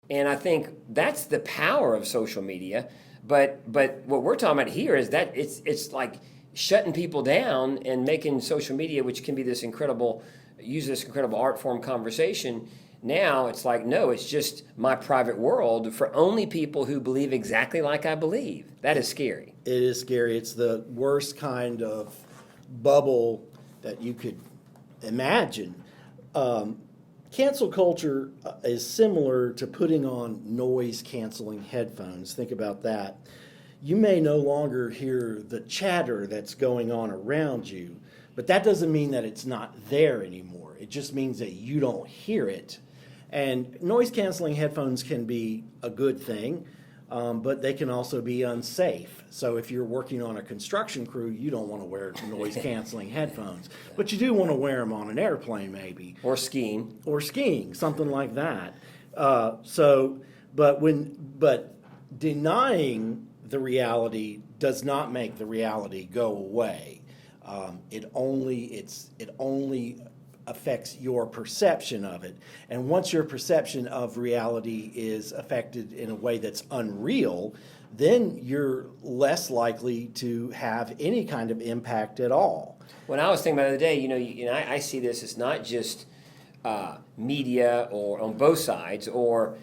And I think that's the power of social media. But what we're talking about here is that it's like shutting people down and making social media, which can be use this incredible art form conversation. Now it's like, no, it's just my private world for only people who believe exactly like I believe. That is scary. It is scary. It's the worst kind of bubble that you could imagine. Cancel culture is similar to putting on noise canceling headphones. Think about that. You may no longer hear the chatter that's going on around you, but that doesn't mean that it's not there anymore. It just means that you don't hear it. And noise canceling headphones can be a good thing, but they can also be unsafe. So if you're working on a construction crew, you don't want to wear noise canceling headphones, but you do want to wear them on an airplane maybe. Or skiing. Or skiing, something like that. But denying the reality does not make the reality go away. It only affects your perception of it. And once your perception of reality is affected in a way that's unreal, then you're less likely to have any kind of impact at all. When I was thinking about the other day, I see this as not just media or on both sides or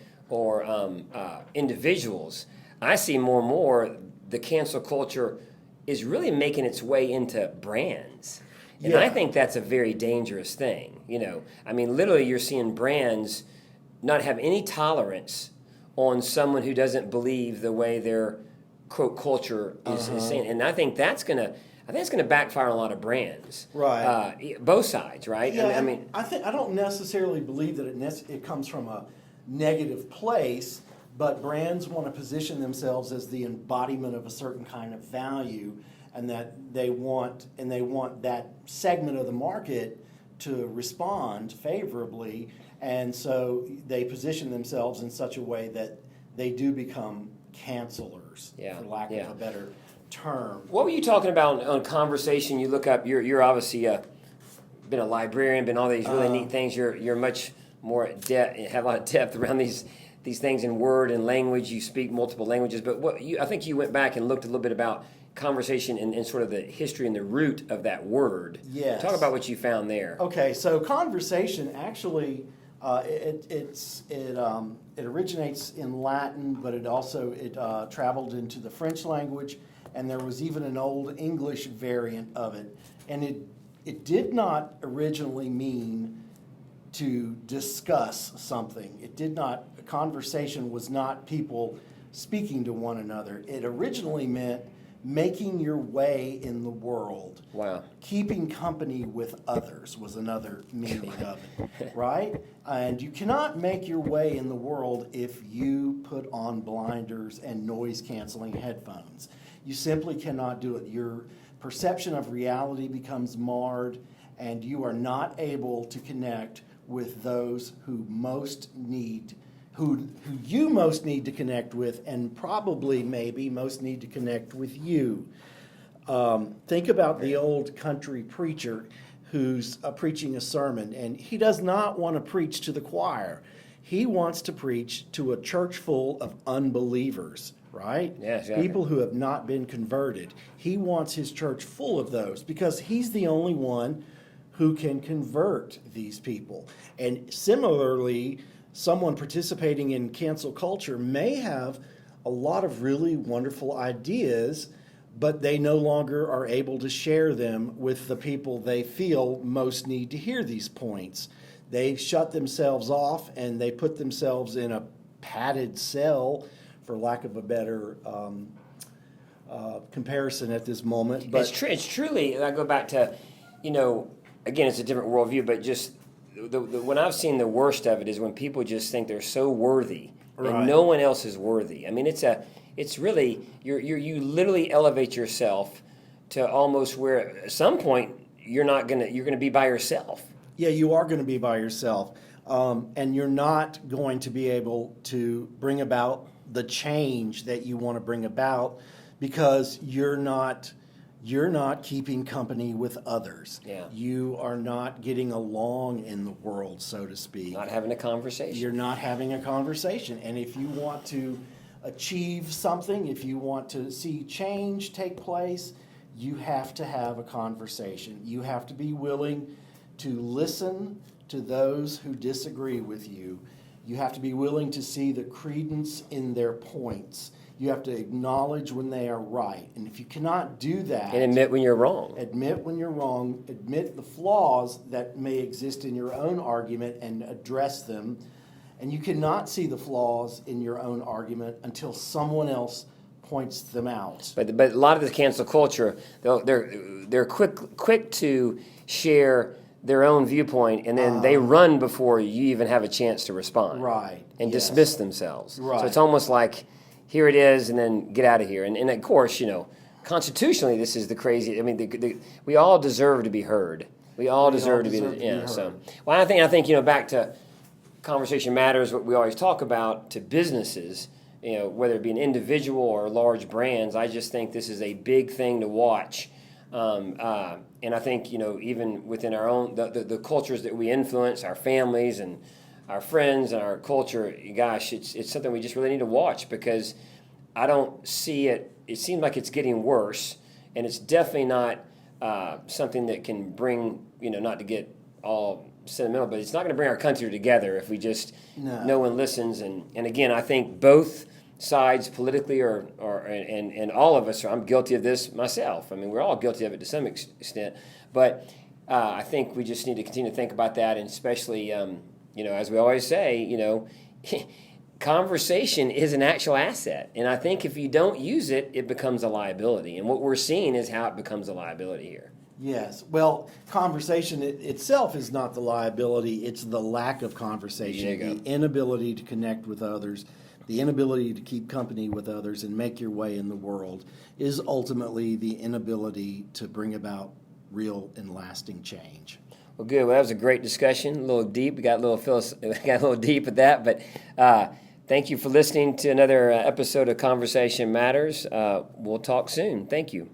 individuals. I see more and more the cancel culture is really making its way into brands. And Yeah. I think that's a very dangerous thing. Literally you're seeing brands not have any tolerance on someone who doesn't believe the way their quote culture is saying. And I think it's gonna backfire on a lot of brands. Right. Both sides, right? Yeah, I don't necessarily believe that it comes from a negative place, but brands want to position themselves as the embodiment of a certain kind of value, and that they want that segment of the market to respond favorably, and so they position themselves in such a way that they do become cancelers, for lack of a better term. What were you talking about on conversation? You look up. You're obviously been a librarian, been all these really neat things. You're much more have a lot of depth around these things in word and language. You speak multiple languages, but I think you went back and looked a little bit about conversation and sort of the history and the root of that word. Yes. Talk about what you found there. Okay, so conversation actually it originates in Latin, but it traveled into the French language, and there was even an old English variant of it. And it did not originally mean to discuss something. Conversation was not people speaking to one another. It originally meant making your way in the world. Wow. Keeping company with others was another meaning of it, right? And you cannot make your way in the world if you put on blinders and noise-canceling headphones. You simply cannot do it. Your perception of reality becomes marred, and you are not able to connect with those who you most need to connect with, and probably maybe most need to connect with you. Think about the old country preacher who's preaching a sermon, and he does not want to preach to the choir. He wants to preach to a church full of unbelievers, right? Yeah, exactly. People who have not been converted. He wants his church full of those because he's the only one who can convert these people. And similarly, someone participating in cancel culture may have a lot of really wonderful ideas, but they no longer are able to share them with the people they feel most need to hear these points. They shut themselves off and they put themselves in a padded cell, for lack of a better comparison at this moment. But It's truly, I go back to, again, it's a different worldview, but just when I've seen the worst of it is when people just think they're so worthy Right. and no one else is worthy. I mean, it's really you literally elevate yourself to almost where at some point you're gonna be by yourself. yeah, you are going to be by yourself, and you're not going to be able to bring about the change that you want to bring about because you you're not keeping company with others. Yeah. You are not getting along in the world, so to speak. Not having a conversation. You're not having a conversation. And if you want to achieve something, if you want to see change take place, you have to have a conversation. You have to be willing to listen to those who disagree with you. You have to be willing to see the credence in their points. You have to acknowledge when they are right. And if you cannot do that, And admit when you're wrong. admit when you're wrong, admit the flaws that may exist in your own argument and address them. And you cannot see the flaws in your own argument until someone else points them out. But a lot of the cancel culture, they're quick to share their own viewpoint, and then they run before you even have a chance to respond. Right, And yes. dismiss themselves. Right. So it's almost like, here it is, and then get out of here. And of course, constitutionally, this is the crazy. I mean, we all deserve to be heard. We all deserve to be heard. So, well, I think back to conversation matters. What we always talk about to businesses, whether it be an individual or large brands. I just think this is a big thing to watch. And I think, even within our own, the cultures that we influence, our families and our friends and our culture, gosh, it's something we just really need to watch, because I don't see it. It seems like it's getting worse, and it's definitely not something that can bring, not to get all sentimental, but it's not going to bring our country together if we just no one listens. And again, I think both sides politically and all of us I'm guilty of this myself. I mean, we're all guilty of it to some extent, but I think we just need to continue to think about that, and especially as we always say, conversation is an actual asset, and I think if you don't use it, it becomes a liability, and what we're seeing is how it becomes a liability here. Yes. Well, conversation itself is not the liability. It's the lack of conversation, There you go. the inability to connect with others, the inability to keep company with others and make your way in the world is ultimately the inability to bring about real and lasting change. Well, good. Well, that was a great discussion. A little deep. We got a little deep at that, but thank you for listening to another episode of Conversation Matters. We'll talk soon. Thank you.